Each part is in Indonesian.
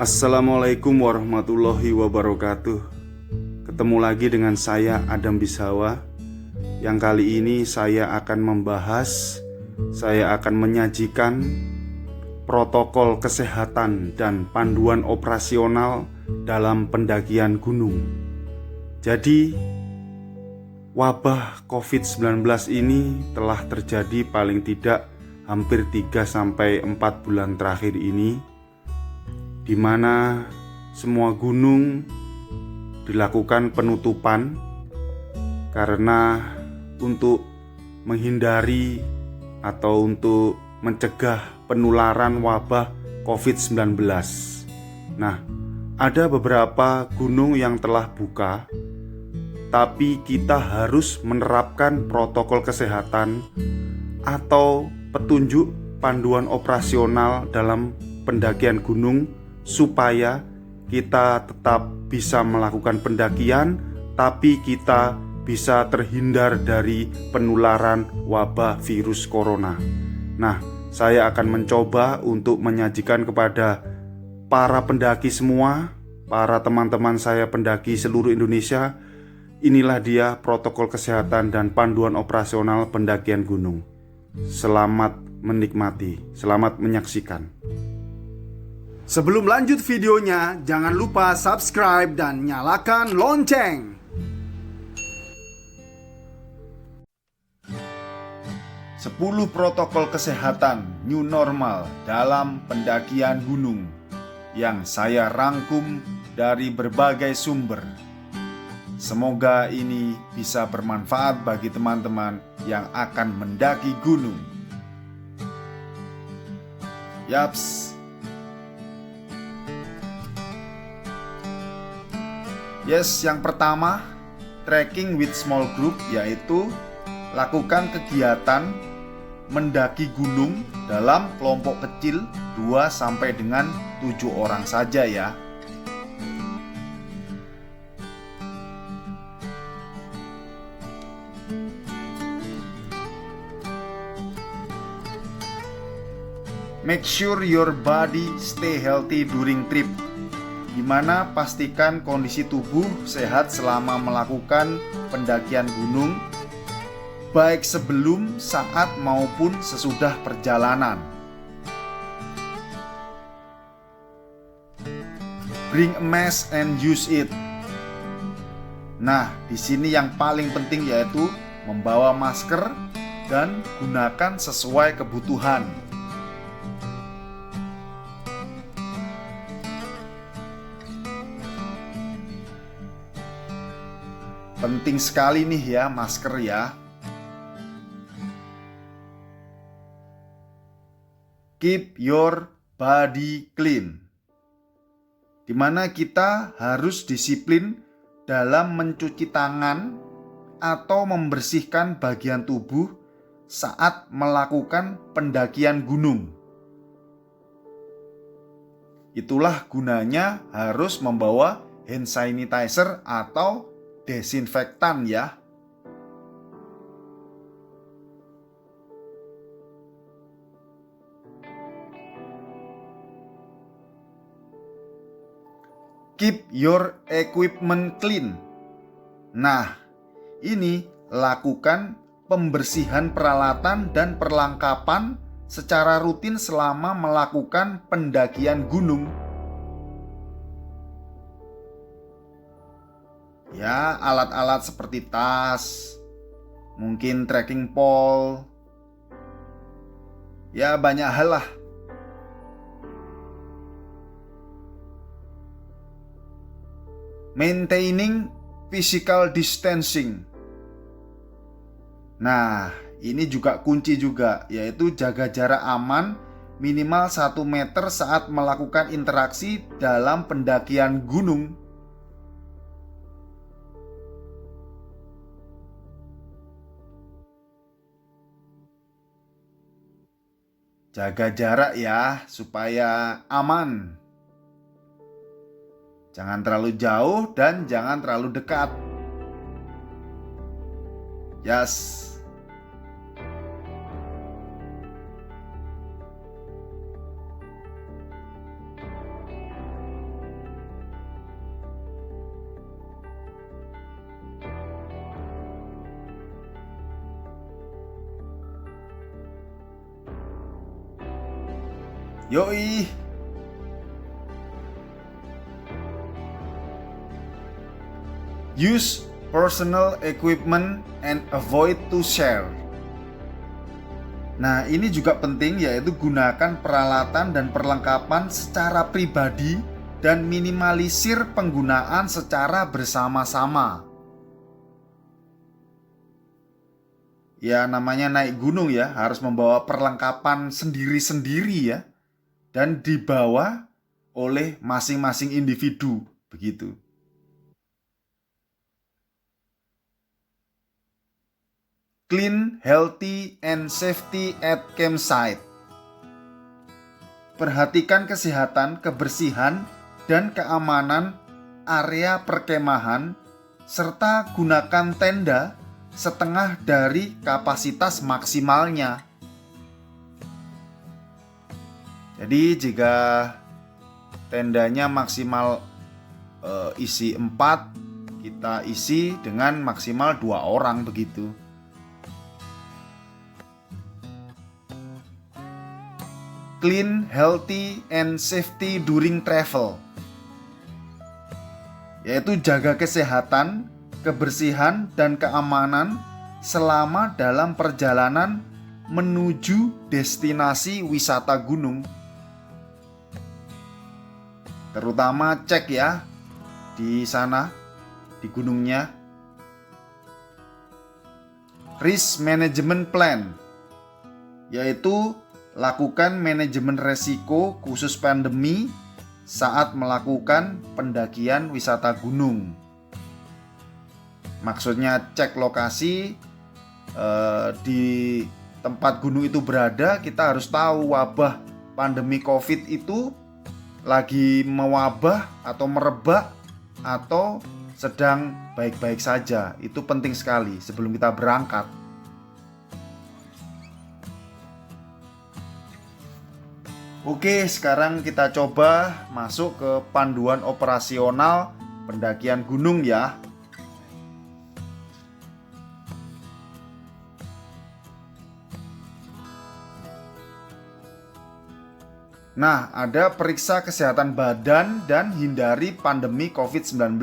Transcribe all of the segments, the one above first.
Assalamualaikum warahmatullahi wabarakatuh. Ketemu lagi dengan saya Adam Bishawa. Yang kali ini saya akan menyajikan protokol kesehatan dan panduan operasional dalam pendakian gunung. Jadi, wabah COVID-19 ini telah terjadi paling tidak hampir 3-4 bulan terakhir ini, di mana semua gunung dilakukan penutupan karena untuk menghindari atau untuk mencegah penularan wabah COVID-19. Nah, ada beberapa gunung yang telah buka, tapi kita harus menerapkan protokol kesehatan atau petunjuk panduan operasional dalam pendakian gunung supaya kita tetap bisa melakukan pendakian, tapi kita bisa terhindar dari penularan wabah virus corona. Nah, saya akan mencoba untuk menyajikan kepada para pendaki semua, para teman-teman saya pendaki seluruh Indonesia. Inilah dia protokol kesehatan dan panduan operasional pendakian gunung. Selamat menikmati, selamat menyaksikan. Sebelum lanjut videonya, jangan lupa subscribe dan nyalakan lonceng. 10 protokol kesehatan new normal dalam pendakian gunung yang saya rangkum dari berbagai sumber. Semoga ini bisa bermanfaat bagi teman-teman yang akan mendaki gunung. Yaps. Yes, yang pertama, trekking with small group, yaitu lakukan kegiatan mendaki gunung dalam kelompok kecil 2 sampai dengan 7 orang saja ya. Make sure your body stay healthy during trip, di mana pastikan kondisi tubuh sehat selama melakukan pendakian gunung, baik sebelum, saat, maupun sesudah perjalanan. Bring a mask and use it. Nah, di sini yang paling penting yaitu membawa masker dan gunakan sesuai kebutuhan. Penting sekali nih ya masker ya. Keep your body clean, dimana kita harus disiplin dalam mencuci tangan atau membersihkan bagian tubuh saat melakukan pendakian gunung. Itulah gunanya harus membawa hand sanitizer atau desinfektan ya. Keep your equipment clean. Nah, ini lakukan pembersihan peralatan dan perlengkapan secara rutin selama melakukan pendakian gunung. Ya, alat-alat seperti tas, mungkin trekking pole, ya banyak hal lah. Maintaining physical distancing. Nah, ini juga kunci juga, yaitu jaga jarak aman minimal 1 meter saat melakukan interaksi dalam pendakian gunung. Jaga jarak ya, supaya aman. Jangan terlalu jauh dan jangan terlalu dekat. Yes. Yoi. Use personal equipment and avoid to share. Nah, ini juga penting, yaitu gunakan peralatan dan perlengkapan secara pribadi dan minimalisir penggunaan secara bersama-sama. Ya, namanya naik gunung ya, harus membawa perlengkapan sendiri-sendiri ya, dan dibawa oleh masing-masing individu, begitu. Clean, healthy, and safety at campsite. Perhatikan kesehatan, kebersihan, dan keamanan area perkemahan, serta gunakan tenda setengah dari kapasitas maksimalnya. Jadi jika tendanya maksimal isi 4, kita isi dengan maksimal 2 orang begitu. Clean, healthy, and safety during travel, yaitu jaga kesehatan, kebersihan, dan keamanan selama dalam perjalanan menuju destinasi wisata gunung. Terutama cek ya di sana, di gunungnya. Risk management plan, yaitu lakukan manajemen resiko khusus pandemi saat melakukan pendakian wisata gunung. Maksudnya cek lokasi di tempat gunung itu berada. Kita harus tahu wabah pandemi COVID itu lagi mewabah atau merebak atau sedang baik-baik saja. Itu penting sekali sebelum kita berangkat. Oke, sekarang kita coba masuk ke panduan operasional pendakian gunung ya. Nah, ada periksa kesehatan badan dan hindari pandemi COVID-19.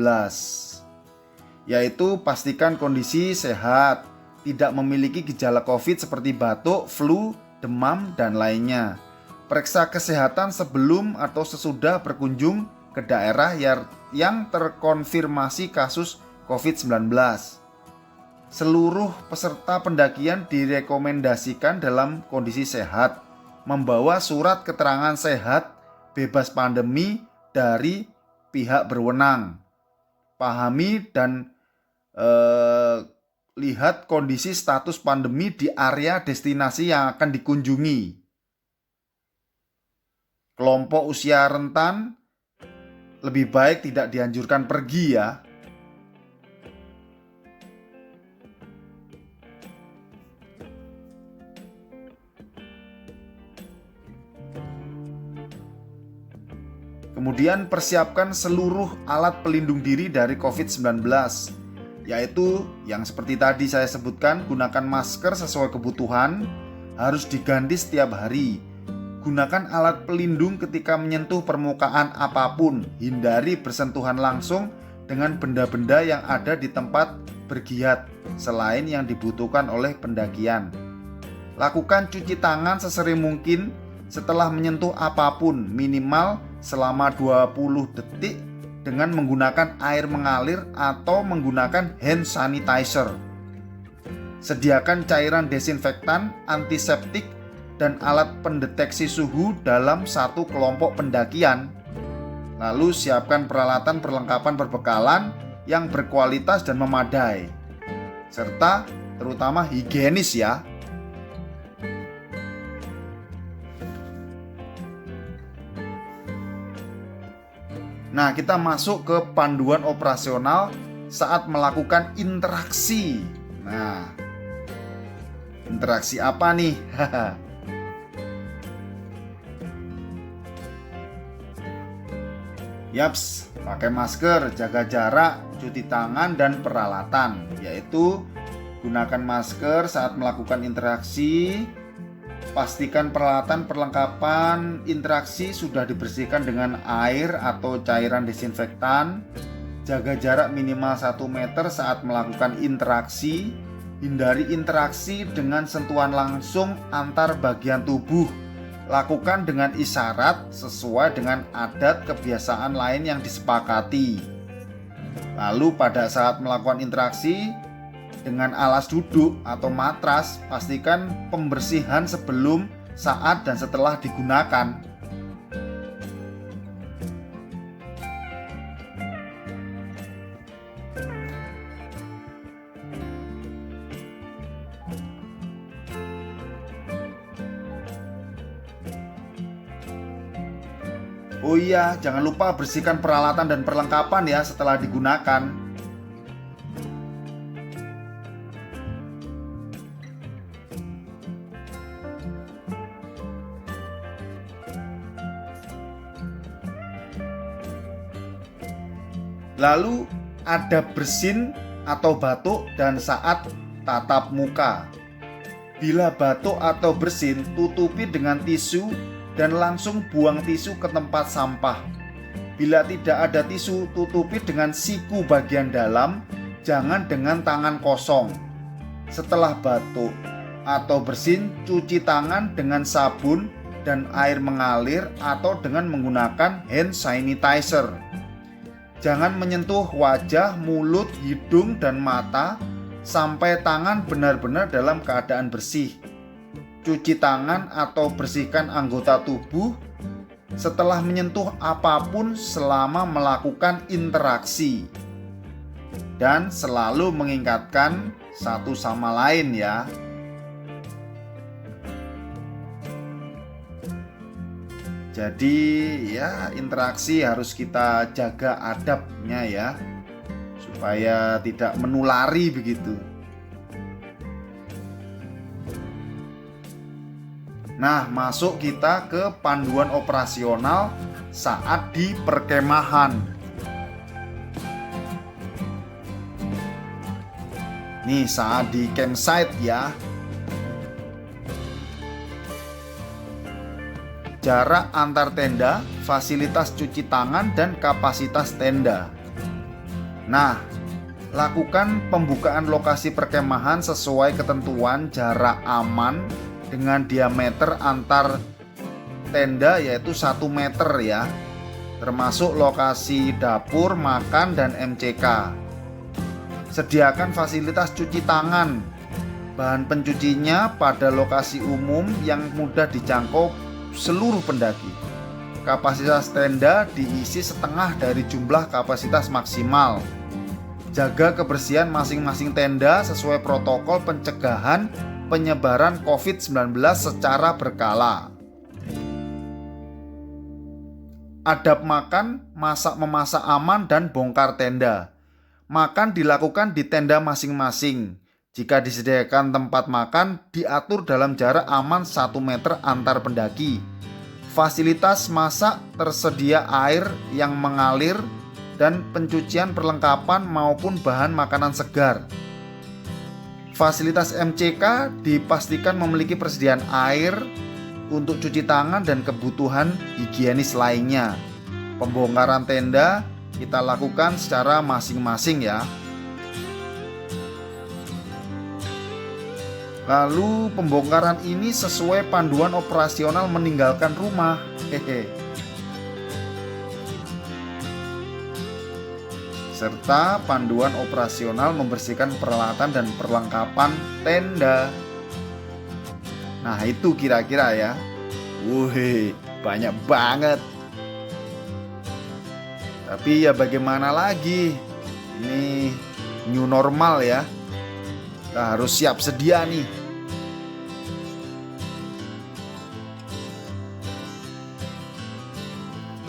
Yaitu pastikan kondisi sehat, tidak memiliki gejala COVID seperti batuk, flu, demam, dan lainnya. Periksa kesehatan sebelum atau sesudah berkunjung ke daerah yang terkonfirmasi kasus COVID-19. Seluruh peserta pendakian direkomendasikan dalam kondisi sehat, membawa surat keterangan sehat bebas pandemi dari pihak berwenang. Pahami dan lihat kondisi status pandemi di area destinasi yang akan dikunjungi. Kelompok usia rentan lebih baik tidak dianjurkan pergi ya. Kemudian persiapkan seluruh alat pelindung diri dari COVID-19, yaitu yang seperti tadi saya sebutkan, gunakan masker sesuai kebutuhan, harus diganti setiap hari. Gunakan alat pelindung ketika menyentuh permukaan apapun. Hindari bersentuhan langsung dengan benda-benda yang ada di tempat bergiat selain yang dibutuhkan oleh pendakian. Lakukan cuci tangan sesering mungkin setelah menyentuh apapun, minimal selama 20 detik dengan menggunakan air mengalir atau menggunakan hand sanitizer. Sediakan cairan desinfektan, antiseptik, dan alat pendeteksi suhu dalam satu kelompok pendakian. Lalu siapkan peralatan perlengkapan perbekalan yang berkualitas dan memadai, serta terutama higienis ya. Nah, kita masuk ke panduan operasional saat melakukan interaksi. Nah, interaksi apa nih? Yaps, pakai masker, jaga jarak, cuci tangan, dan peralatan. Yaitu gunakan masker saat melakukan interaksi, pastikan peralatan perlengkapan interaksi sudah dibersihkan dengan air atau cairan desinfektan. Jaga jarak minimal 1 meter saat melakukan interaksi. Hindari interaksi dengan sentuhan langsung antar bagian tubuh. Lakukan dengan isyarat sesuai dengan adat kebiasaan lain yang disepakati. Lalu pada saat melakukan interaksi dengan alas duduk atau matras, pastikan pembersihan sebelum, saat, dan setelah digunakan. Oh iya, jangan lupa bersihkan peralatan dan perlengkapan ya setelah digunakan. Lalu ada bersin atau batuk dan saat tatap muka. Bila batuk atau bersin, tutupi dengan tisu dan langsung buang tisu ke tempat sampah. Bila tidak ada tisu, tutupi dengan siku bagian dalam, jangan dengan tangan kosong. Setelah batuk atau bersin, cuci tangan dengan sabun dan air mengalir atau dengan menggunakan hand sanitizer. Jangan menyentuh wajah, mulut, hidung, dan mata sampai tangan benar-benar dalam keadaan bersih. Cuci tangan atau bersihkan anggota tubuh setelah menyentuh apapun selama melakukan interaksi. Dan selalu mengingatkan satu sama lain ya. Jadi ya interaksi harus kita jaga adabnya ya, supaya tidak menulari begitu. Nah, masuk kita ke panduan operasional saat di perkemahan. Nih saat di campsite ya. Jarak antar tenda, fasilitas cuci tangan, dan kapasitas tenda. Nah, lakukan pembukaan lokasi perkemahan sesuai ketentuan jarak aman dengan diameter antar tenda yaitu 1 meter ya, termasuk lokasi dapur, makan, dan MCK. Sediakan fasilitas cuci tangan. Bahan pencucinya pada lokasi umum yang mudah dijangkau seluruh pendaki. Kapasitas tenda diisi setengah dari jumlah kapasitas maksimal. Jaga kebersihan masing-masing tenda sesuai protokol pencegahan penyebaran COVID-19 secara berkala. Adab makan, masak-memasak aman, dan bongkar tenda. Makan dilakukan di tenda masing-masing. Jika disediakan tempat makan, diatur dalam jarak aman 1 meter antar pendaki. Fasilitas masak tersedia air yang mengalir dan pencucian perlengkapan maupun bahan makanan segar. Fasilitas MCK dipastikan memiliki persediaan air untuk cuci tangan dan kebutuhan higienis lainnya. Pembongkaran tenda kita lakukan secara masing-masing ya. Lalu pembongkaran ini sesuai panduan operasional meninggalkan rumah. Serta panduan operasional membersihkan peralatan dan perlengkapan tenda. Nah itu kira-kira ya. Wuih, banyak banget. Tapi ya bagaimana lagi? Ini new normal ya. Kita harus siap sedia nih.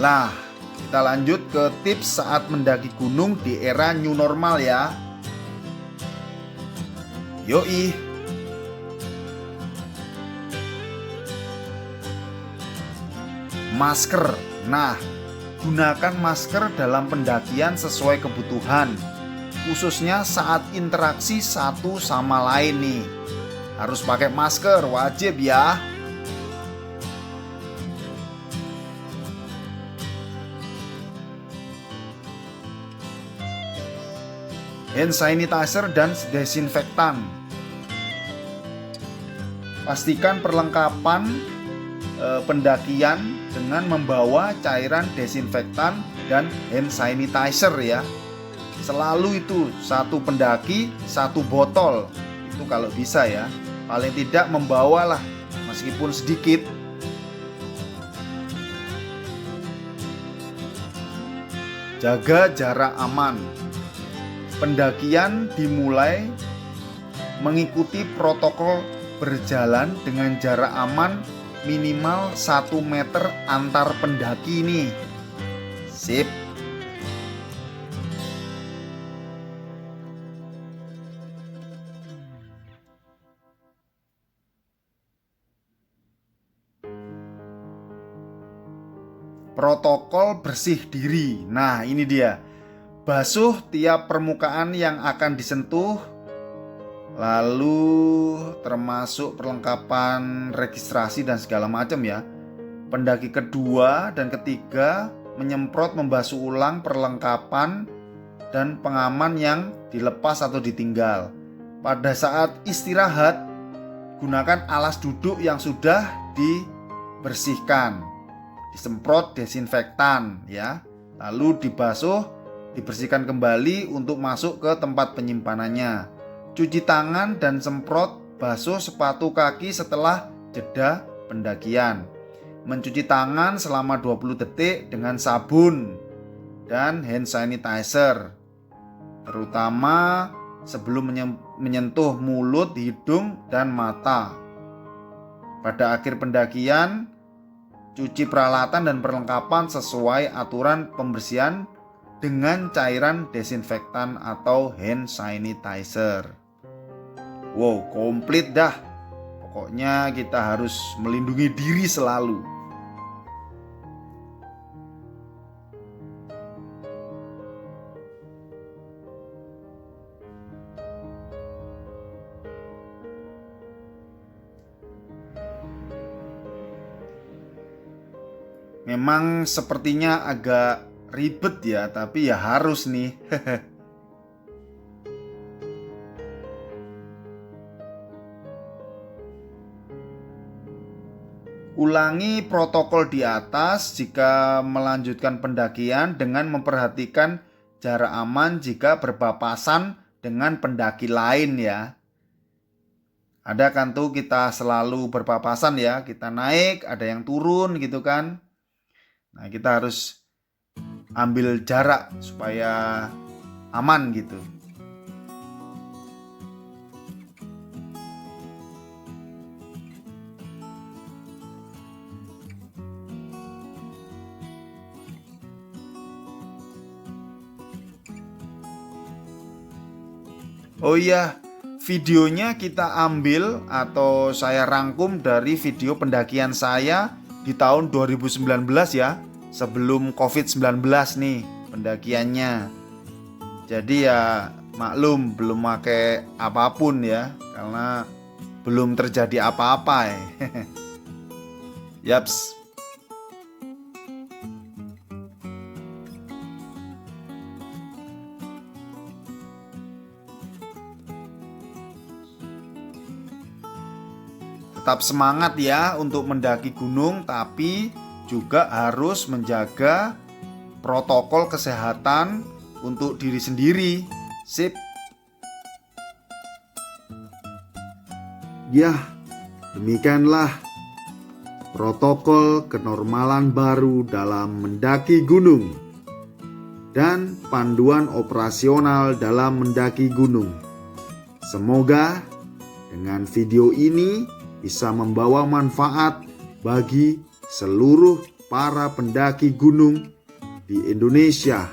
Lah, kita lanjut ke tips saat mendaki gunung di era new normal ya. Yoi. Masker. Nah, gunakan masker dalam pendakian sesuai kebutuhan, khususnya saat interaksi satu sama lain nih. Harus pakai masker, wajib ya. hand sanitizer dan desinfektan. Pastikan perlengkapan pendakian dengan membawa cairan desinfektan dan hand sanitizer ya. Selalu itu satu pendaki satu botol itu kalau bisa ya. Paling tidak membawalah meskipun sedikit. Jaga jarak aman. Pendakian dimulai mengikuti protokol berjalan dengan jarak aman minimal 1 meter antar pendaki nih. Sip. Protokol bersih diri. Nah, ini dia. Basuh tiap permukaan yang akan disentuh. Lalu termasuk perlengkapan registrasi dan segala macam ya. Pendaki kedua dan ketiga menyemprot membasuh ulang perlengkapan dan pengaman yang dilepas atau ditinggal. Pada saat istirahat, gunakan alas duduk yang sudah dibersihkan. Disemprot desinfektan ya. Lalu dibasuh, dibersihkan kembali untuk masuk ke tempat penyimpanannya. Cuci tangan dan semprot basuh sepatu kaki setelah jeda pendakian. Mencuci tangan selama 20 detik dengan sabun dan hand sanitizer, terutama sebelum menyentuh mulut, hidung, dan mata. Pada akhir pendakian, cuci peralatan dan perlengkapan sesuai aturan pembersihan dengan cairan desinfektan atau hand sanitizer. Wow, komplit dah. Pokoknya kita harus melindungi diri selalu. Memang sepertinya agak ribet ya, tapi ya harus nih. Ulangi protokol di atas jika melanjutkan pendakian dengan memperhatikan jarak aman jika berpapasan dengan pendaki lain ya. Ada kan tuh kita selalu berpapasan ya, kita naik, ada yang turun gitu kan. Nah, kita harus ambil jarak supaya aman gitu. Oh iya, videonya kita ambil atau saya rangkum dari video pendakian saya di tahun 2019 ya, sebelum COVID-19 nih pendakiannya. Jadi ya maklum belum pakai apapun ya, karena belum terjadi apa-apa ya. Yaps. Tetap semangat ya untuk mendaki gunung, tapi juga harus menjaga protokol kesehatan untuk diri sendiri. Sip. Ya, demikianlah protokol kenormalan baru dalam mendaki gunung dan panduan operasional dalam mendaki gunung. Semoga dengan video ini bisa membawa manfaat bagi seluruh para pendaki gunung di Indonesia,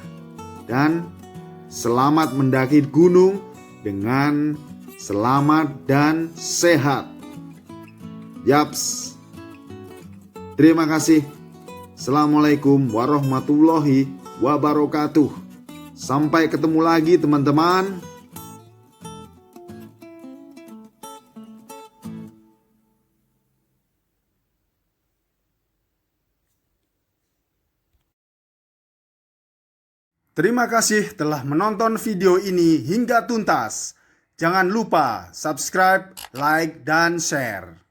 dan selamat mendaki gunung dengan selamat dan sehat. Yaps. Terima kasih. Assalamualaikum warahmatullahi wabarakatuh. Sampai ketemu lagi teman-teman. Terima kasih telah menonton video ini hingga tuntas. Jangan lupa subscribe, like, dan share.